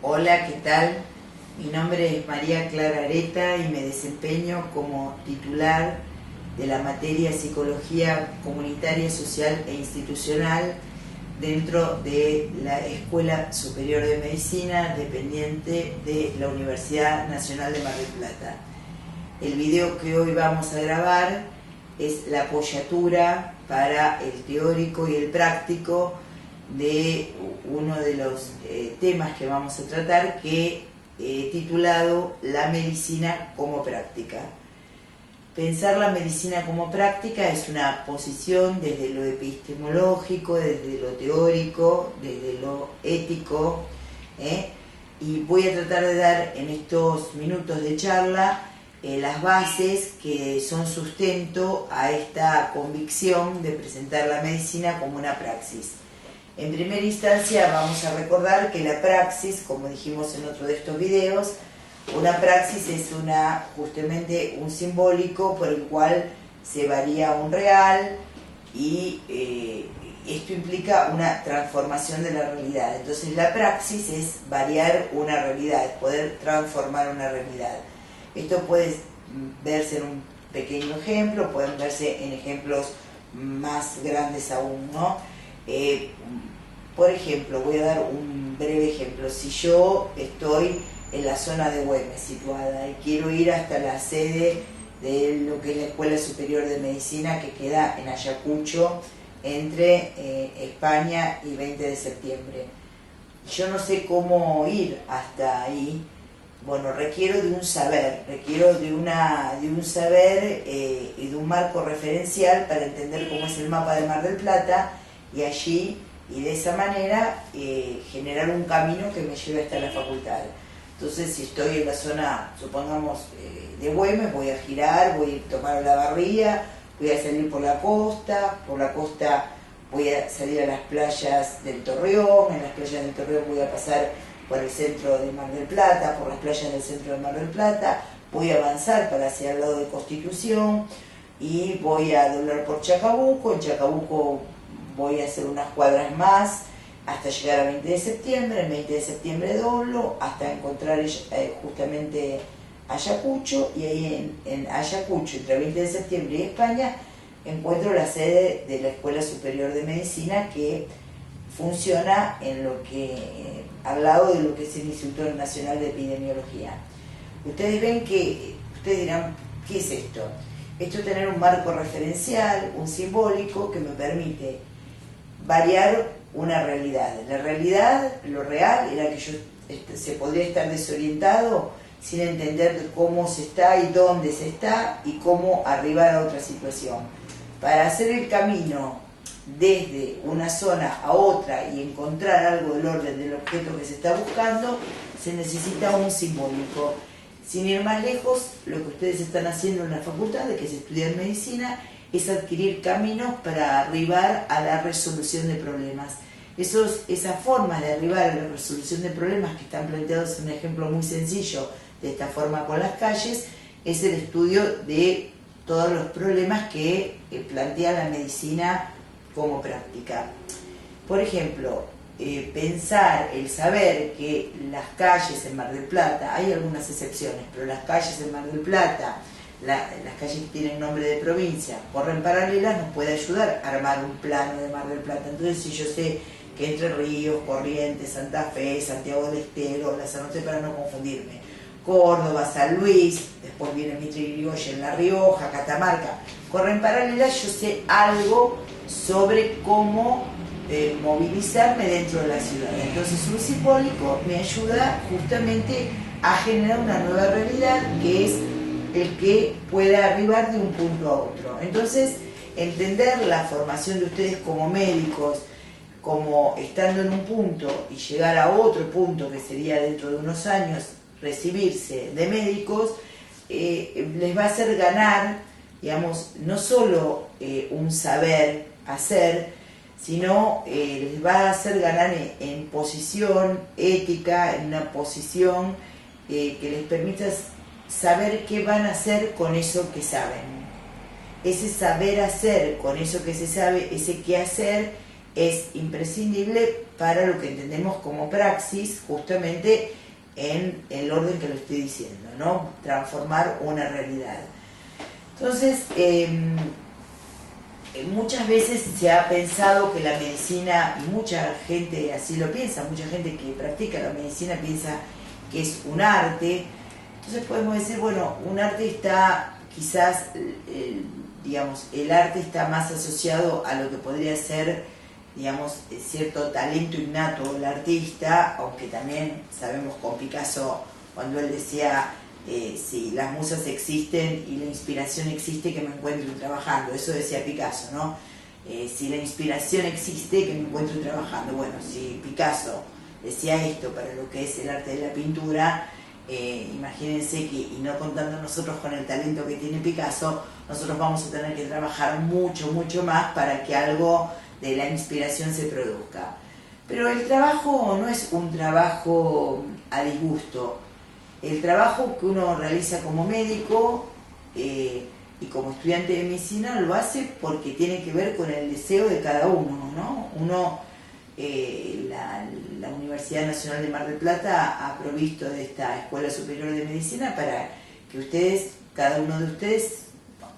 Hola, ¿qué tal? Mi nombre es María Clara Areta y me desempeño como titular de la materia Psicología Comunitaria, Social e Institucional dentro de la Escuela Superior de Medicina dependiente de la Universidad Nacional de Mar del Plata. El video que hoy vamos a grabar es la apoyatura para el teórico y el práctico de uno de los temas que vamos a tratar, que he titulado La medicina como práctica. Pensar la medicina como práctica es una posición desde lo epistemológico, desde lo teórico, desde lo ético, y voy a tratar de dar en estos minutos de charla las bases que son sustento a esta convicción de presentar la medicina como una praxis. En primera instancia vamos a recordar que la praxis, como dijimos en otro de estos videos, una praxis es justamente un simbólico por el cual se varía un real y esto implica una transformación de la realidad. Entonces la praxis es variar una realidad, es poder transformar una realidad. Esto puede verse en un pequeño ejemplo, pueden verse en ejemplos más grandes aún, ¿no? Por ejemplo, voy a dar un breve ejemplo. Si yo estoy en la zona de Güemes situada y quiero ir hasta la sede de lo que es la Escuela Superior de Medicina, que queda en Ayacucho, entre España y 20 de septiembre. Yo no sé cómo ir hasta ahí. Bueno, requiero de un saber, y de un marco referencial para entender cómo es el mapa de Mar del Plata, y allí, y de esa manera, generar un camino que me lleve hasta la facultad. Entonces, si estoy en la zona, supongamos, de Güemes, voy a girar, voy a tomar la Barría, voy a salir por la costa voy a salir a las playas del Torreón, en las playas del Torreón voy a pasar por el centro de Mar del Plata, por las playas del centro de Mar del Plata, voy a avanzar para hacia el lado de Constitución y voy a doblar por Chacabuco. En Chacabuco voy a hacer unas cuadras más hasta llegar a 20 de septiembre, en 20 de septiembre doblo hasta encontrar justamente Ayacucho, y ahí en Ayacucho, entre 20 de septiembre y España, encuentro la sede de la Escuela Superior de Medicina, que funciona al lado de lo que es el Instituto Nacional de Epidemiología. Ustedes dirán, ¿qué es esto? Esto es tener un marco referencial, un simbólico, que me permite variar una realidad. La realidad, lo real, era que yo se podría estar desorientado sin entender cómo se está y dónde se está y cómo arribar a otra situación. Para hacer el camino desde una zona a otra y encontrar algo del orden del objeto que se está buscando, se necesita un simbólico. Sin ir más lejos, lo que ustedes están haciendo en la facultad, de que se estudia en medicina, es adquirir caminos para arribar a la resolución de problemas. Esas formas de arribar a la resolución de problemas, que están planteados en un ejemplo muy sencillo, de esta forma con las calles, es el estudio de todos los problemas que plantea la medicina como práctica. Por ejemplo, pensar, el saber que las calles en Mar del Plata, hay algunas excepciones, pero las calles en Mar del Plata, las calles que tienen nombre de provincia, corren paralelas, nos puede ayudar a armar un plano de Mar del Plata. Entonces, si yo sé que Entre Ríos, Corrientes, Santa Fe, Santiago del Estero, las anoté para no confundirme, Córdoba, San Luis, después viene Mitre y Irigoyen, La Rioja, Catamarca, corren paralelas, yo sé algo sobre cómo movilizarme dentro de la ciudad. Entonces un simbólico me ayuda justamente a generar una nueva realidad, que es el que pueda arribar de un punto a otro. Entonces, entender la formación de ustedes como médicos, como estando en un punto y llegar a otro punto, que sería dentro de unos años recibirse de médicos, les va a hacer ganar, digamos, no solo un saber hacer, sino les va a hacer ganar en posición ética, en una posición que les permita saber qué van a hacer con eso que saben. Ese saber hacer con eso que se sabe, ese qué hacer, es imprescindible para lo que entendemos como praxis, justamente en el orden que lo estoy diciendo, ¿no? Transformar una realidad. Entonces, muchas veces se ha pensado que la medicina, y mucha gente así lo piensa, mucha gente que practica la medicina piensa que es un arte. Entonces podemos decir, bueno, un arte está quizás, digamos, el arte está más asociado a lo que podría ser, digamos, cierto talento innato del artista, aunque también sabemos con Picasso, cuando él decía, si las musas existen y la inspiración existe, que me encuentro trabajando. Eso decía Picasso, ¿no? Si la inspiración existe, que me encuentro trabajando. Bueno, si Picasso decía esto para lo que es el arte de la pintura, imagínense que, y no contando nosotros con el talento que tiene Picasso, nosotros vamos a tener que trabajar mucho, mucho más para que algo de la inspiración se produzca. Pero el trabajo no es un trabajo a disgusto. El trabajo que uno realiza como médico y como estudiante de medicina lo hace porque tiene que ver con el deseo de cada uno, ¿no? La Universidad Nacional de Mar del Plata ha provisto de esta Escuela Superior de Medicina para que ustedes, cada uno de ustedes,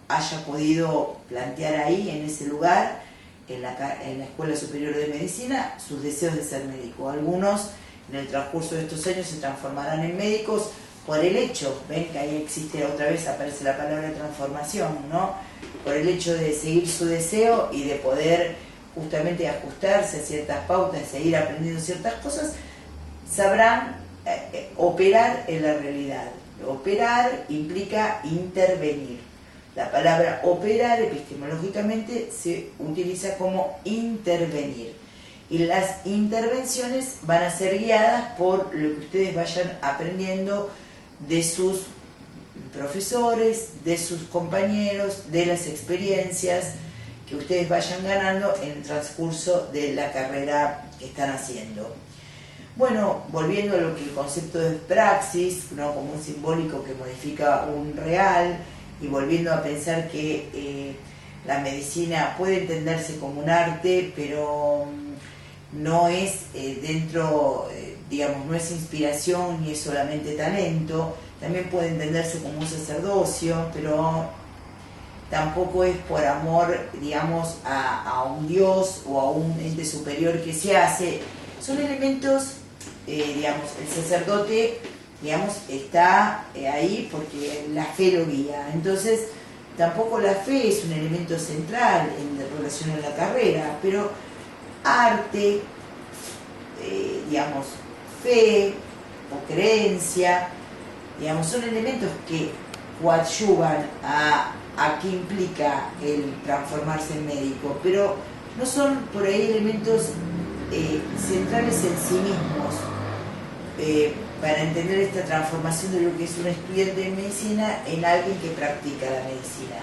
haya podido plantear ahí, en ese lugar, en la Escuela Superior de Medicina, sus deseos de ser médico. Algunos en el transcurso de estos años se transformarán en médicos por el hecho, ven que ahí existe otra vez, aparece la palabra transformación, ¿no? Por el hecho de seguir su deseo y de poder justamente ajustarse a ciertas pautas, seguir aprendiendo ciertas cosas, sabrán operar en la realidad. Operar implica intervenir. La palabra operar epistemológicamente se utiliza como intervenir. Y las intervenciones van a ser guiadas por lo que ustedes vayan aprendiendo de sus profesores, de sus compañeros, de las experiencias que ustedes vayan ganando en el transcurso de la carrera que están haciendo. Bueno, volviendo a lo que el concepto de praxis, ¿no? Como un simbólico que modifica un real, y volviendo a pensar que la medicina puede entenderse como un arte, pero no es digamos, no es inspiración ni es solamente talento. También puede entenderse como un sacerdocio, pero tampoco es por amor, digamos, a un Dios o a un ente superior que se hace. Son elementos, digamos, el sacerdote, digamos, está ahí porque la fe lo guía. Entonces, tampoco la fe es un elemento central en relación a la carrera, pero arte, digamos, fe o creencia, digamos, son elementos que coadyuvan a qué implica el transformarse en médico, pero no son por ahí elementos centrales en sí mismos para entender esta transformación de lo que es un estudiante de medicina en alguien que practica la medicina.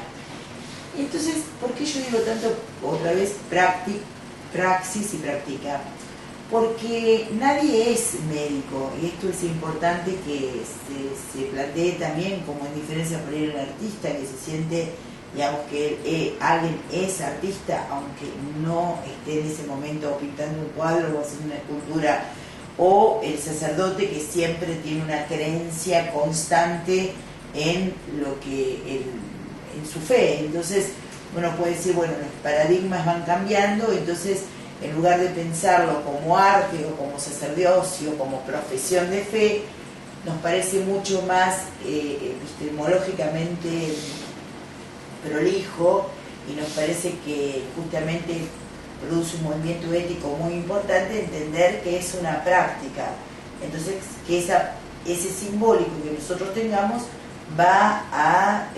Y entonces, ¿por qué yo digo tanto otra vez praxis y práctica? Porque nadie es médico, y esto es importante que se plantee también como en diferencia por el artista que se siente, digamos, que alguien es artista, aunque no esté en ese momento pintando un cuadro o haciendo una escultura, o el sacerdote que siempre tiene una creencia constante en lo que en su fe. Entonces, uno puede decir, bueno, los paradigmas van cambiando, entonces en lugar de pensarlo como arte o como sacerdocio, como profesión de fe, nos parece mucho más epistemológicamente prolijo y nos parece que justamente produce un movimiento ético muy importante entender que es una práctica. Entonces, que ese simbólico que nosotros tengamos va a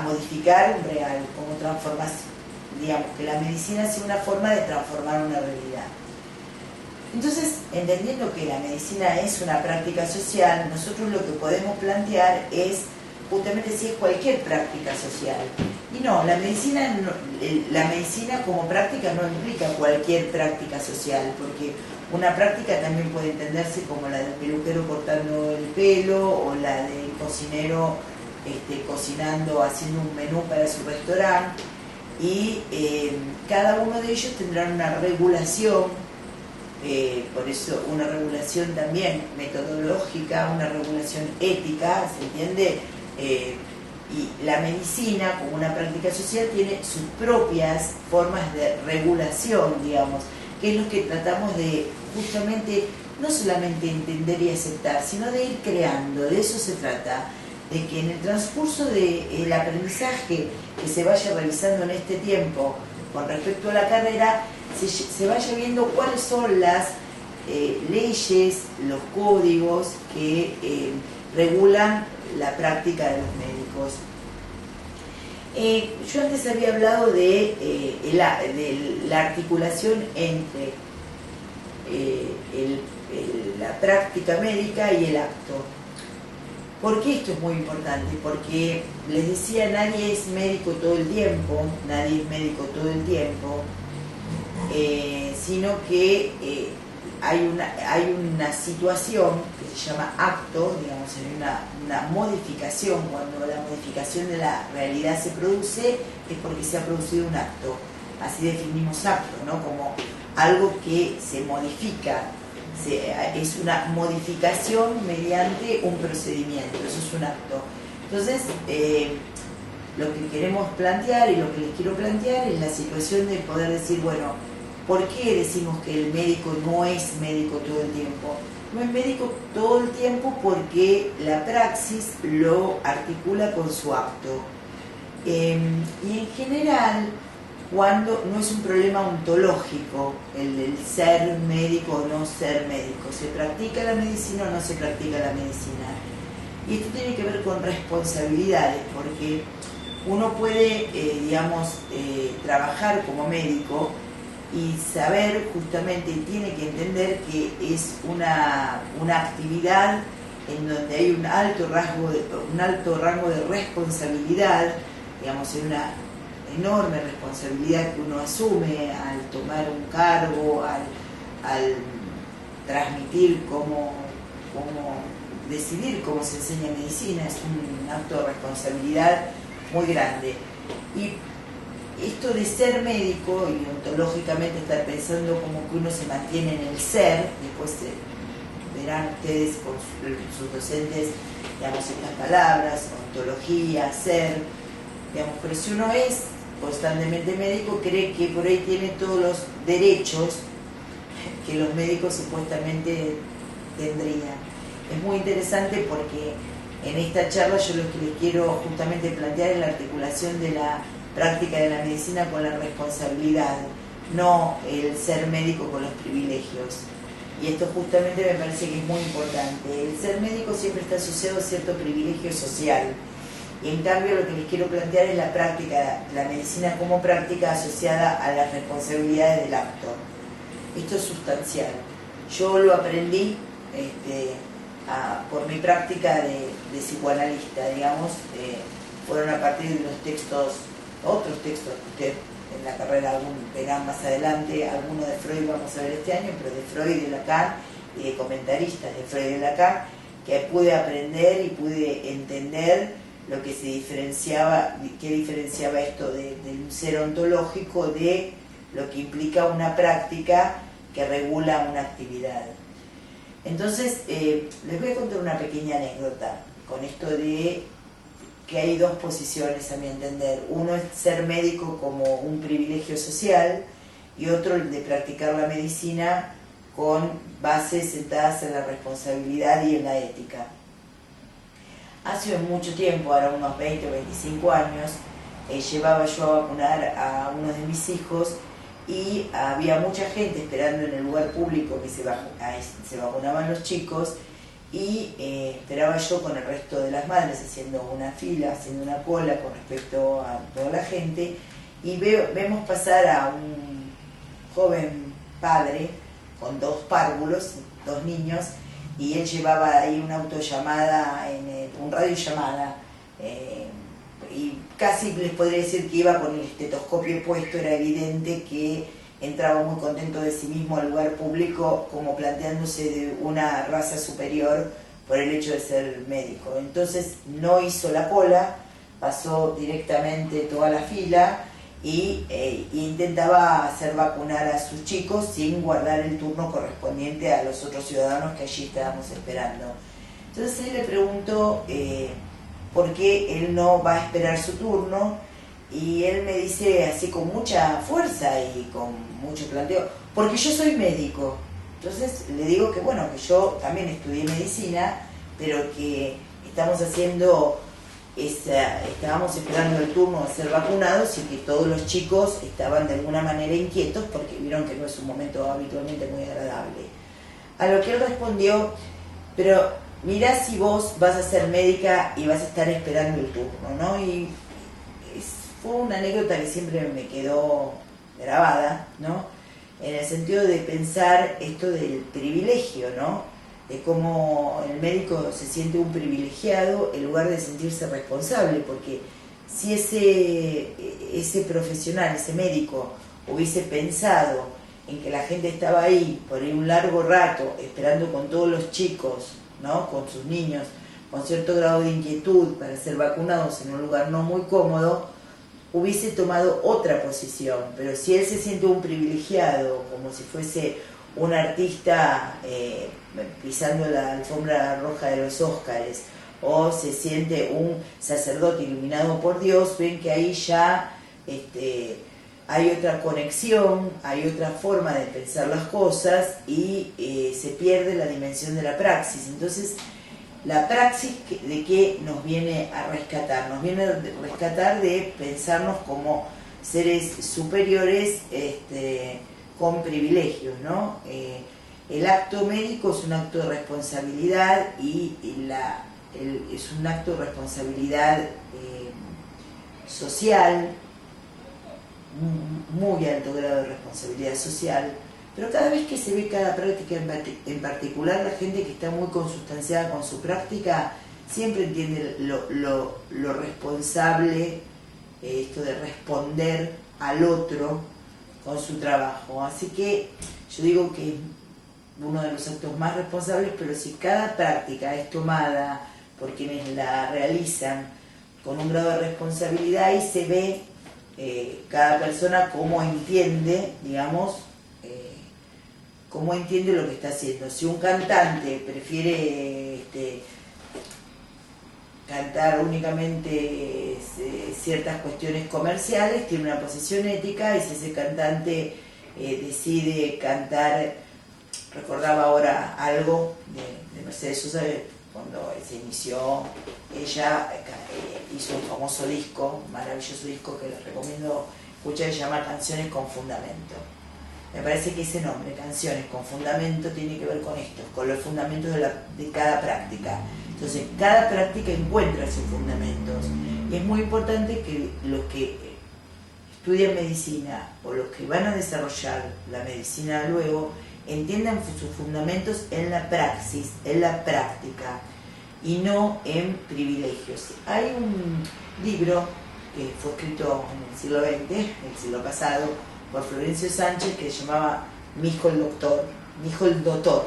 modificar un real, como transformación. Digamos, que la medicina sea una forma de transformar una realidad. Entonces, entendiendo que la medicina es una práctica social, nosotros lo que podemos plantear es justamente si es cualquier práctica social. Y no, la medicina como práctica no implica cualquier práctica social, porque una práctica también puede entenderse como la del peluquero cortando el pelo, o la del cocinero cocinando, haciendo un menú para su restaurante. y cada uno de ellos tendrá una regulación, por eso una regulación también metodológica, una regulación ética, ¿se entiende? Y la medicina, como una práctica social, tiene sus propias formas de regulación, digamos, que es lo que tratamos de justamente no solamente entender y aceptar, sino de ir creando. De eso se trata, de que en el transcurso del aprendizaje que se vaya realizando en este tiempo con respecto a la carrera, se vaya viendo cuáles son las leyes, los códigos que regulan la práctica de los médicos. Yo antes había hablado de la articulación entre la práctica médica y el acto. ¿Por qué esto es muy importante? Porque les decía, nadie es médico todo el tiempo, sino que hay una situación que se llama acto, digamos, en una modificación. Cuando la modificación de la realidad se produce, es porque se ha producido un acto. Así definimos acto, ¿no? Como algo que se modifica, es una modificación mediante un procedimiento, eso es un acto. Entonces, lo que queremos plantear y lo que les quiero plantear es la situación de poder decir, bueno, ¿por qué decimos que el médico no es médico todo el tiempo? No es médico todo el tiempo porque la praxis lo articula con su acto. Y en general, cuando no es un problema ontológico el ser médico o no ser médico, se practica la medicina o no se practica la medicina. Y esto tiene que ver con responsabilidades, porque uno puede, trabajar como médico y saber justamente, tiene que entender que es una actividad en donde hay un alto rango de responsabilidad, digamos, en una enorme responsabilidad que uno asume al tomar un cargo, al transmitir cómo decidir cómo se enseña medicina. Es un acto de responsabilidad muy grande. Y esto de ser médico y ontológicamente estar pensando como que uno se mantiene en el ser, después verán ustedes con sus docentes, digamos, estas palabras, ontología, ser, digamos, pero si uno es constantemente médico, cree que por ahí tiene todos los derechos que los médicos supuestamente tendrían. Es muy interesante porque en esta charla yo lo que les quiero justamente plantear es la articulación de la práctica de la medicina con la responsabilidad, no el ser médico con los privilegios. Y esto justamente me parece que es muy importante. El ser médico siempre está asociado a cierto privilegio social. Y en cambio lo que les quiero plantear es la práctica, la medicina como práctica asociada a las responsabilidades del acto. Esto es sustancial. Yo lo aprendí por mi práctica de psicoanalista, digamos, fueron a partir de los textos, otros textos que usted en la carrera verán más adelante, algunos de Freud vamos a ver este año, pero de Freud y de Lacan y de comentaristas de Freud y de Lacan, que pude aprender y pude entender lo que se diferenciaba, qué diferenciaba esto de un ser ontológico de lo que implica una práctica que regula una actividad. Entonces, les voy a contar una pequeña anécdota con esto de que hay dos posiciones a mi entender. Uno es ser médico como un privilegio social y otro el de practicar la medicina con bases sentadas en la responsabilidad y en la ética. Hace mucho tiempo, ahora unos 20 o 25 años, llevaba yo a vacunar a uno de mis hijos y había mucha gente esperando en el lugar público que se vacunaban los chicos y esperaba yo con el resto de las madres haciendo una fila, haciendo una cola con respecto a toda la gente, y vemos pasar a un joven padre con dos párvulos, dos niños, y él llevaba ahí una autollamada, un radiollamada, y casi les podría decir que iba con el estetoscopio puesto. Era evidente que entraba muy contento de sí mismo al lugar público, como planteándose de una raza superior por el hecho de ser médico. Entonces no hizo la cola, pasó directamente toda la fila y intentaba hacer vacunar a sus chicos sin guardar el turno correspondiente a los otros ciudadanos que allí estábamos esperando. Entonces él le preguntó por qué él no va a esperar su turno, y él me dice así con mucha fuerza y con mucho planteo: porque yo soy médico. Entonces le digo que bueno, que yo también estudié medicina, pero que estábamos esperando el turno a ser vacunados, y que todos los chicos estaban de alguna manera inquietos porque vieron que no es un momento habitualmente muy agradable. A lo que él respondió: pero mirá si vos vas a ser médica y vas a estar esperando el turno, ¿no? Y fue una anécdota que siempre me quedó grabada, ¿no? En el sentido de pensar esto del privilegio, ¿no? De cómo el médico se siente un privilegiado en lugar de sentirse responsable, porque si ese profesional, ese médico, hubiese pensado en que la gente estaba ahí por ahí un largo rato esperando con todos los chicos, ¿no? Con sus niños, con cierto grado de inquietud para ser vacunados en un lugar no muy cómodo, hubiese tomado otra posición. Pero si él se siente un privilegiado, como si fuese un artista pisando la alfombra roja de los Óscares, o se siente un sacerdote iluminado por Dios, ven que ahí ya hay otra conexión, hay otra forma de pensar las cosas, y se pierde la dimensión de la praxis. Entonces, la praxis, ¿de qué nos viene a rescatar? Nos viene a rescatar de pensarnos como seres superiores con privilegios, ¿no? El acto médico es un acto de responsabilidad, y es un acto de responsabilidad social, muy alto grado de responsabilidad social. Pero cada vez que se ve cada práctica en particular, la gente que está muy consustanciada con su práctica siempre entiende lo responsable, esto de responder al otro con su trabajo. Así que yo digo que es uno de los actos más responsables, pero si cada práctica es tomada por quienes la realizan con un grado de responsabilidad, y se ve cada persona cómo entiende, digamos, cómo entiende lo que está haciendo. Si un cantante prefiere cantar únicamente ciertas cuestiones comerciales, tiene una posición ética, y si ese cantante decide cantar, recordaba ahora algo de Mercedes Sosa, cuando se inició, ella hizo un famoso disco, un maravilloso disco que les recomiendo escuchar, que se llama Canciones con Fundamento. Me parece que ese nombre, Canciones con Fundamento, tiene que ver con esto, con los fundamentos de cada práctica. Entonces, cada práctica encuentra sus fundamentos, y es muy importante que los que estudian medicina o los que van a desarrollar la medicina luego entiendan sus fundamentos en la praxis, en la práctica, y no en privilegios. Hay un libro que fue escrito en el siglo XX, el siglo pasado, por Florencio Sánchez, que se llamaba Mi hijo el doctor,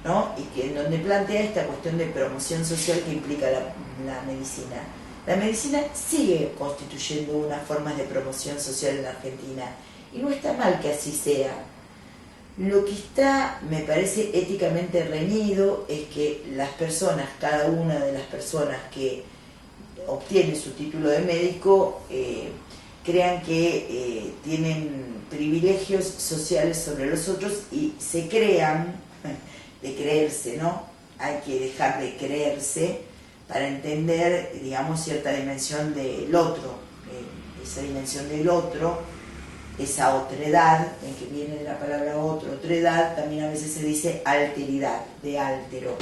¿no? Y que en donde plantea esta cuestión de promoción social que implica la medicina. La medicina sigue constituyendo unas formas de promoción social en la Argentina, y no está mal que así sea. Lo que está, me parece, éticamente reñido es que las personas, cada una de las personas que obtiene su título de médico, crean que tienen privilegios sociales sobre los otros, y se crean de creerse, ¿no? Hay que dejar de creerse para entender, digamos, cierta dimensión del otro. Esa dimensión del otro, esa otredad, en que viene de la palabra otro, otredad, también a veces se dice alteridad, de altero,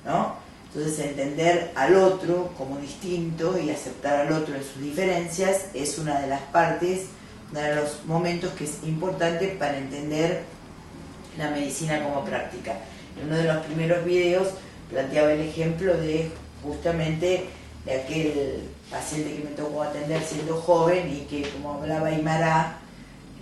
¿no? Entonces, entender al otro como distinto y aceptar al otro en sus diferencias es una de las partes, uno de los momentos que es importante para entender la medicina como práctica. En uno de los primeros videos planteaba el ejemplo de justamente de aquel paciente que me tocó atender siendo joven, y que, como hablaba aymara,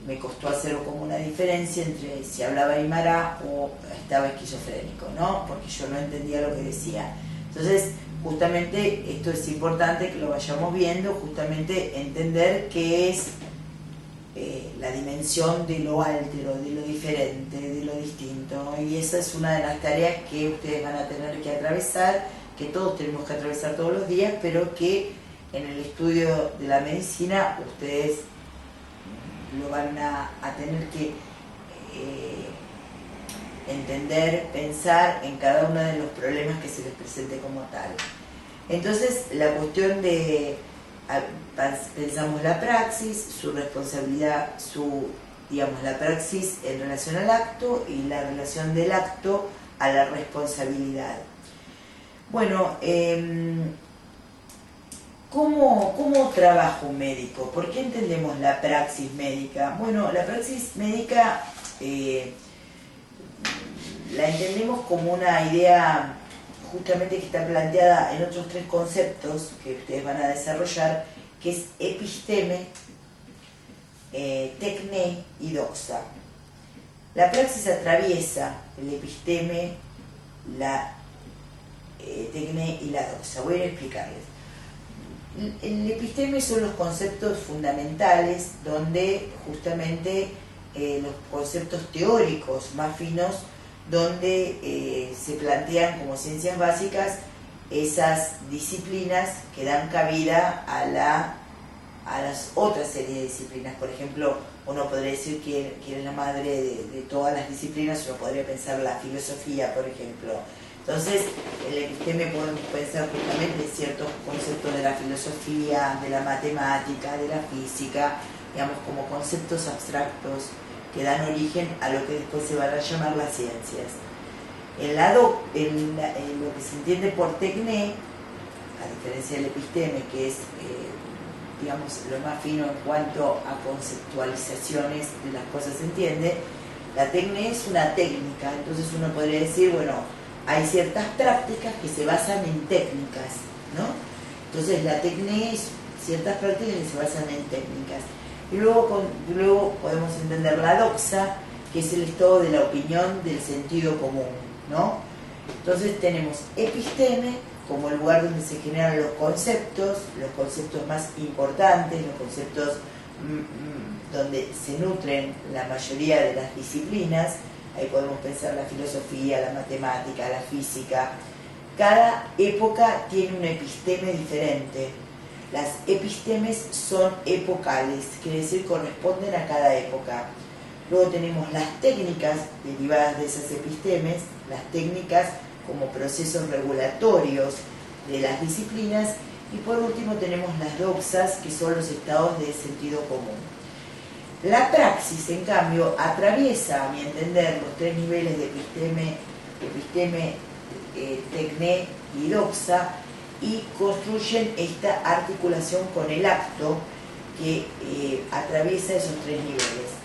me costó hacer como una diferencia entre si hablaba aymara o estaba esquizofrénico, ¿no? Porque yo no entendía lo que decía. Entonces, justamente esto es importante que lo vayamos viendo, justamente entender qué es la dimensión de lo altero, de lo diferente, de lo distinto. Y esa es una de las tareas que ustedes van a tener que atravesar, que todos tenemos que atravesar todos los días, pero que en el estudio de la medicina ustedes lo van a tener que entender, pensar en cada uno de los problemas que se les presente como tal. Entonces, la cuestión de, pensamos la praxis, su responsabilidad, digamos, la praxis en relación al acto y la relación del acto a la responsabilidad. Bueno, ¿cómo trabaja un médico? ¿Por qué entendemos la praxis médica? Bueno, la praxis médica la entendemos como una idea justamente que está planteada en otros 3 conceptos que ustedes van a desarrollar, que es episteme, tecné y doxa. La praxis atraviesa el episteme, la tecné y la doxa. Voy a explicarles. El episteme son los conceptos fundamentales donde justamente los conceptos teóricos más finos, donde se plantean como ciencias básicas esas disciplinas que dan cabida a las otras series de disciplinas. Por ejemplo, uno podría decir que es la madre de todas las disciplinas, uno podría pensar la filosofía, por ejemplo. Entonces, en el episteme podemos pensar justamente ciertos conceptos de la filosofía, de la matemática, de la física, digamos, como conceptos abstractos que dan origen a lo que después se van a llamar las ciencias. En lo que se entiende por tecné, a diferencia del episteme, que es digamos, lo más fino en cuanto a conceptualizaciones de las cosas se entiende, la tecné es una técnica. Entonces uno podría decir, bueno, hay ciertas prácticas que se basan en técnicas, ¿no? Entonces la tecné es ciertas prácticas que se basan en técnicas. Y luego podemos entender la doxa, que es el estado de la opinión del sentido común, ¿no? Entonces tenemos episteme como el lugar donde se generan los conceptos más importantes, los conceptos donde se nutren la mayoría de las disciplinas. Ahí podemos pensar la filosofía, la matemática, la física. Cada época tiene un episteme diferente. Las epistemes son epocales, quiere decir corresponden a cada época. Luego tenemos las técnicas derivadas de esas epistemes, las técnicas como procesos regulatorios de las disciplinas, y por último tenemos las doxas, que son los estados de sentido común. La praxis, en cambio, atraviesa, a mi entender, los 3 niveles de episteme, tecné y doxa, y construyen esta articulación con el acto que atraviesa esos 3 niveles.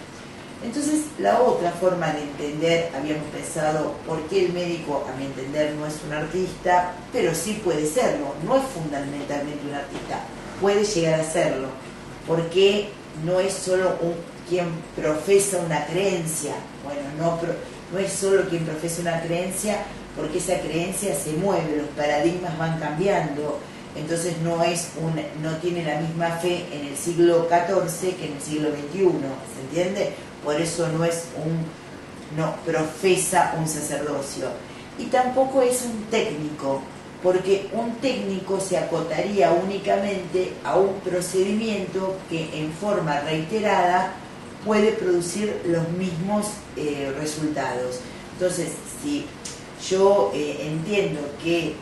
Entonces, la otra forma de entender, habíamos pensado por qué el médico, a mi entender, no es un artista, pero sí puede serlo, no es fundamentalmente un artista, puede llegar a serlo, porque no es solo quien profesa una creencia. Bueno, no es solo quien profesa una creencia, porque esa creencia se mueve, los paradigmas van cambiando. Entonces no tiene la misma fe en el siglo XIV que en el siglo XXI, ¿se entiende? Por eso no profesa un sacerdocio. Y tampoco es un técnico, porque un técnico se acotaría únicamente a un procedimiento que en forma reiterada puede producir los mismos resultados. Entonces, si yo entiendo que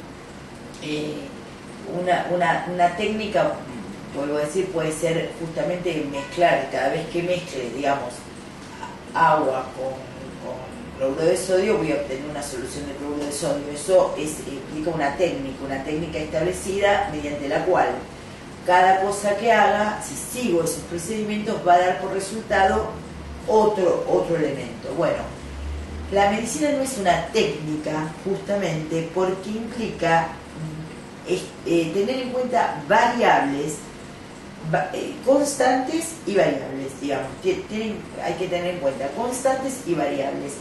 una técnica, vuelvo a decir, puede ser justamente mezclar, cada vez que mezcle, digamos, agua con cloruro de sodio, voy a obtener una solución de cloruro de sodio. Eso implica una técnica establecida mediante la cual cada cosa que haga, si sigo esos procedimientos, va a dar por resultado otro elemento. Bueno, la medicina no es una técnica justamente porque implica tener en cuenta variables constantes y variables, digamos. Hay que tener en cuenta constantes y variables.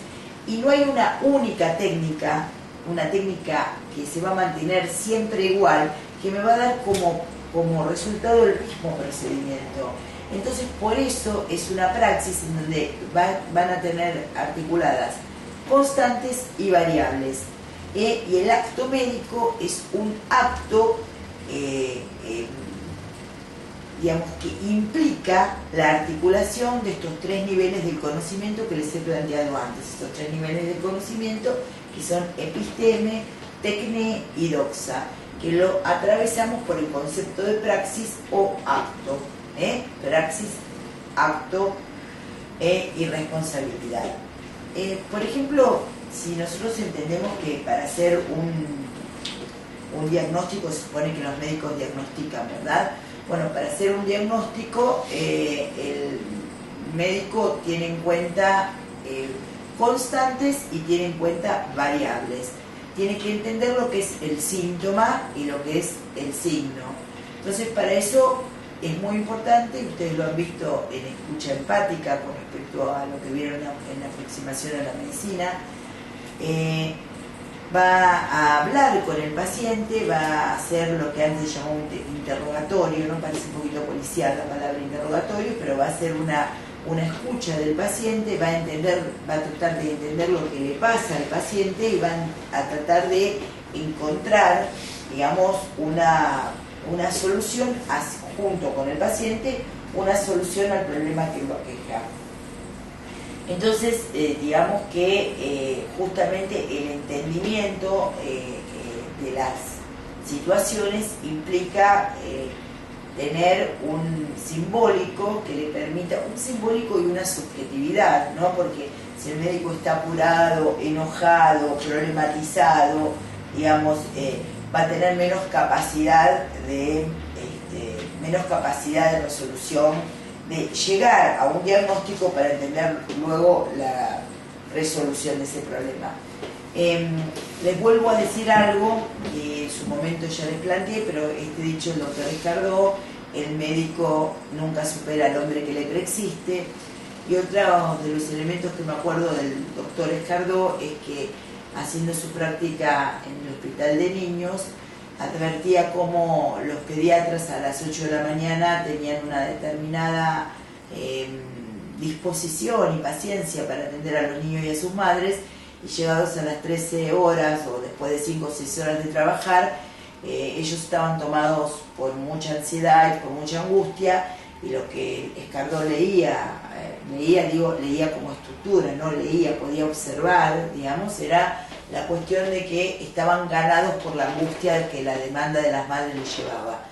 Y no hay una única técnica, una técnica que se va a mantener siempre igual, que me va a dar como resultado el mismo procedimiento. Entonces, por eso es una praxis en donde van a tener articuladas constantes y variables. Y el acto médico es un acto, digamos, que implica la articulación de estos tres niveles del conocimiento que les he planteado antes. Estos tres niveles del conocimiento que son episteme, tecné y doxa, que lo atravesamos por el concepto de praxis o acto. Praxis, acto y responsabilidad. Por ejemplo, si nosotros entendemos que para hacer un diagnóstico se supone que los médicos diagnostican, ¿verdad? Bueno, para hacer un diagnóstico el médico tiene en cuenta constantes y tiene en cuenta variables. Tiene que entender lo que es el síntoma y lo que es el signo. Entonces, para eso es muy importante, y ustedes lo han visto en escucha empática con respecto a lo que vieron en la aproximación a la medicina, va a hablar con el paciente, va a hacer lo que antes se llamó un interrogatorio, ¿no? Parece un poquito policial la palabra interrogatorio, pero va a hacer una escucha del paciente, va a tratar de entender lo que le pasa al paciente y van a tratar de encontrar, digamos, una solución junto con el paciente, una solución al problema que lo aqueja. Entonces, digamos que justamente el entendimiento de las situaciones implica tener un simbólico que le permita, un simbólico y una subjetividad, ¿no? Porque si el médico está apurado, enojado, problematizado, digamos, va a tener menos capacidad de resolución, de llegar a un diagnóstico para entender luego la resolución de ese problema. Les vuelvo a decir algo que en su momento ya les planteé, pero este dicho el doctor Escardó: el médico nunca supera al hombre que le preexiste. Y otro de los elementos que me acuerdo del doctor Escardó es que, haciendo su práctica en el hospital de niños, advertía cómo los pediatras a las 8 de la mañana tenían una determinada disposición y paciencia para atender a los niños y a sus madres, y llegados a las 13 horas o después de 5 o 6 horas de trabajar, ellos estaban tomados por mucha ansiedad y por mucha angustia, y lo que Escardó leía como estructura, no leía, podía observar, digamos, era la cuestión de que estaban ganados por la angustia que la demanda de las madres les llevaba.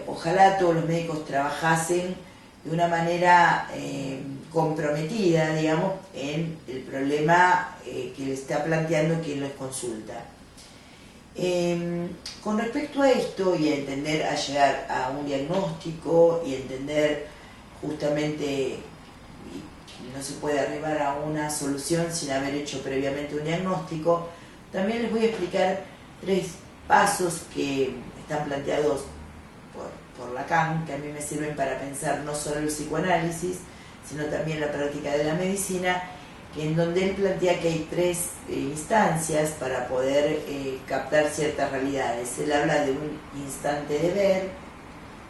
Ojalá todos los médicos trabajasen de una manera comprometida, digamos, en el problema que le está planteando quien les consulta. Con respecto a esto y a entender, a llegar a un diagnóstico y entender justamente, no se puede arribar a una solución sin haber hecho previamente un diagnóstico, también les voy a explicar 3 pasos que están planteados por Lacan, que a mí me sirven para pensar no solo el psicoanálisis, sino también la práctica de la medicina, en donde él plantea que hay 3 instancias para poder captar ciertas realidades. Él habla de un instante de ver,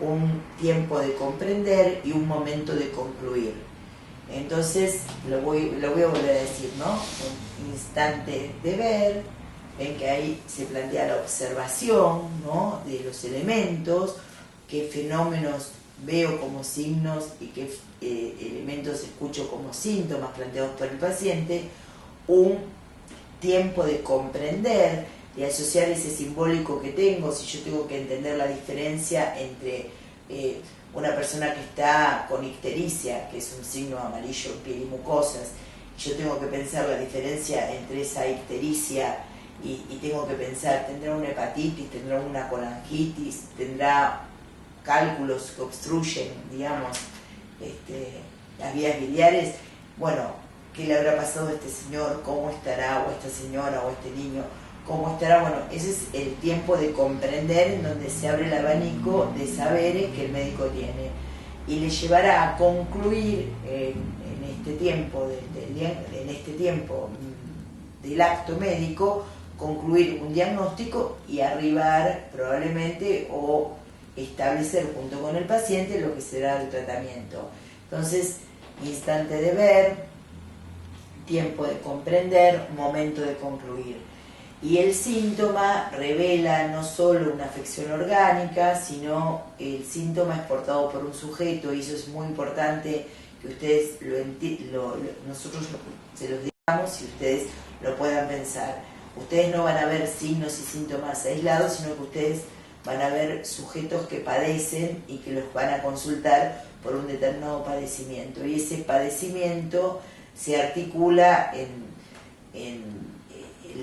un tiempo de comprender y un momento de concluir. Entonces, lo voy a volver a decir, ¿no? Un instante de ver, ven que ahí se plantea la observación, ¿no?, de los elementos, qué fenómenos veo como signos y qué elementos escucho como síntomas planteados por el paciente. Un tiempo de comprender, de asociar ese simbólico que tengo, si yo tengo que entender la diferencia entre una persona que está con ictericia, que es un signo amarillo en piel y mucosas, yo tengo que pensar la diferencia entre esa ictericia y tengo que pensar, ¿tendrá una hepatitis, tendrá una colangitis, tendrá cálculos que obstruyen, digamos, las vías biliares? Bueno, ¿qué le habrá pasado a este señor? ¿Cómo estará? O a esta señora o a este niño, ¿cómo estará? Bueno, ese es el tiempo de comprender, en donde se abre el abanico de saberes que el médico tiene, y le llevará a concluir en este tiempo del acto médico, concluir un diagnóstico y arribar probablemente o establecer junto con el paciente lo que será el tratamiento. Entonces, instante de ver, tiempo de comprender, momento de concluir. Y el síntoma revela no solo una afección orgánica, sino el síntoma es portado por un sujeto, y eso es muy importante que ustedes nosotros se los digamos y ustedes lo puedan pensar. Ustedes no van a ver signos y síntomas aislados, sino que ustedes van a ver sujetos que padecen y que los van a consultar por un determinado padecimiento. Y ese padecimiento se articula en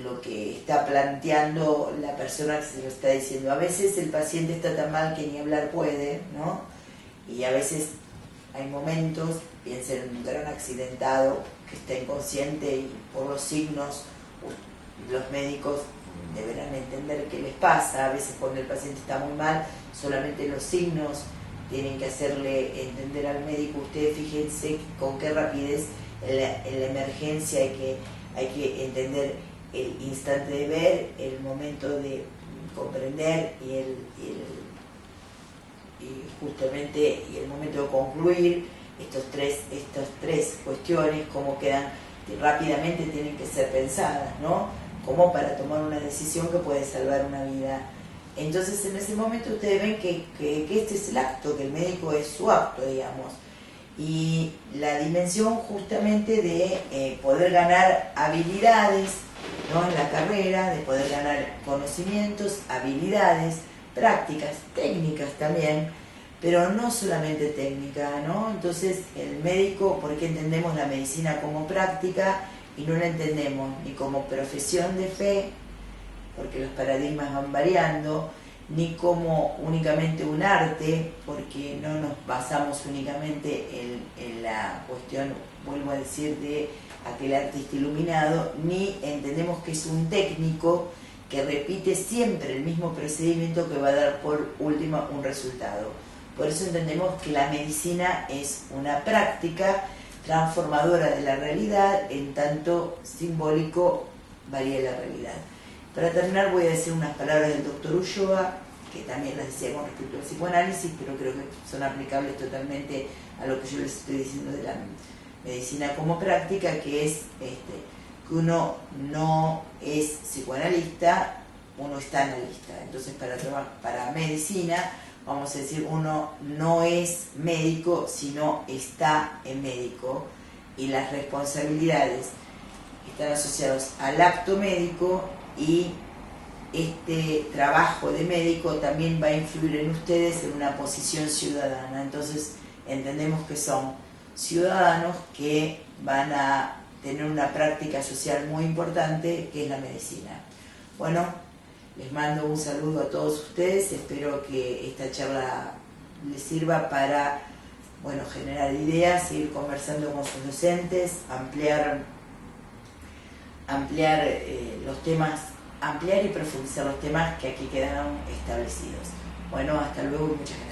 lo que está planteando la persona que se lo está diciendo. A veces el paciente está tan mal que ni hablar puede, ¿no? Y a veces hay momentos, piensen en un gran accidentado que está inconsciente y por los signos los médicos deberán entender qué les pasa. A veces cuando el paciente está muy mal, solamente los signos tienen que hacerle entender al médico. Ustedes fíjense con qué rapidez en la emergencia hay que entender el instante de ver, el momento de comprender y justamente el momento de concluir. Estas tres cuestiones, cómo quedan, rápidamente tienen que ser pensadas, ¿no? Como para tomar una decisión que puede salvar una vida. Entonces, en ese momento ustedes ven que este es el acto, que el médico es su acto, digamos. Y la dimensión justamente de poder ganar habilidades, ¿no?, en la carrera, de poder ganar conocimientos, habilidades, prácticas, técnicas también, pero no solamente técnica, ¿no? Entonces, el médico, ¿por qué entendemos la medicina como práctica y no la entendemos ni como profesión de fe, porque los paradigmas van variando, ni como únicamente un arte, porque no nos basamos únicamente en la cuestión, vuelvo a decir, de aquel artista iluminado, ni entendemos que es un técnico que repite siempre el mismo procedimiento que va a dar por último un resultado. Por eso entendemos que la medicina es una práctica transformadora de la realidad, en tanto simbólico varía la realidad. Para terminar voy a decir unas palabras del doctor Ulloa, que también las decía con respecto al psicoanálisis, pero creo que son aplicables totalmente a lo que yo les estoy diciendo de la medicina como práctica, que es que uno no es psicoanalista, uno está analista. Entonces, para medicina, vamos a decir, uno no es médico, sino está en médico, y las responsabilidades están asociadas al acto médico, y este trabajo de médico también va a influir en ustedes en una posición ciudadana. Entonces entendemos que son ciudadanos que van a tener una práctica social muy importante, que es la medicina. Bueno, les mando un saludo a todos ustedes, espero que esta charla les sirva para, bueno, generar ideas, seguir conversando con sus docentes, ampliar los temas, ampliar y profundizar los temas que aquí quedaron establecidos. Bueno, hasta luego y muchas gracias.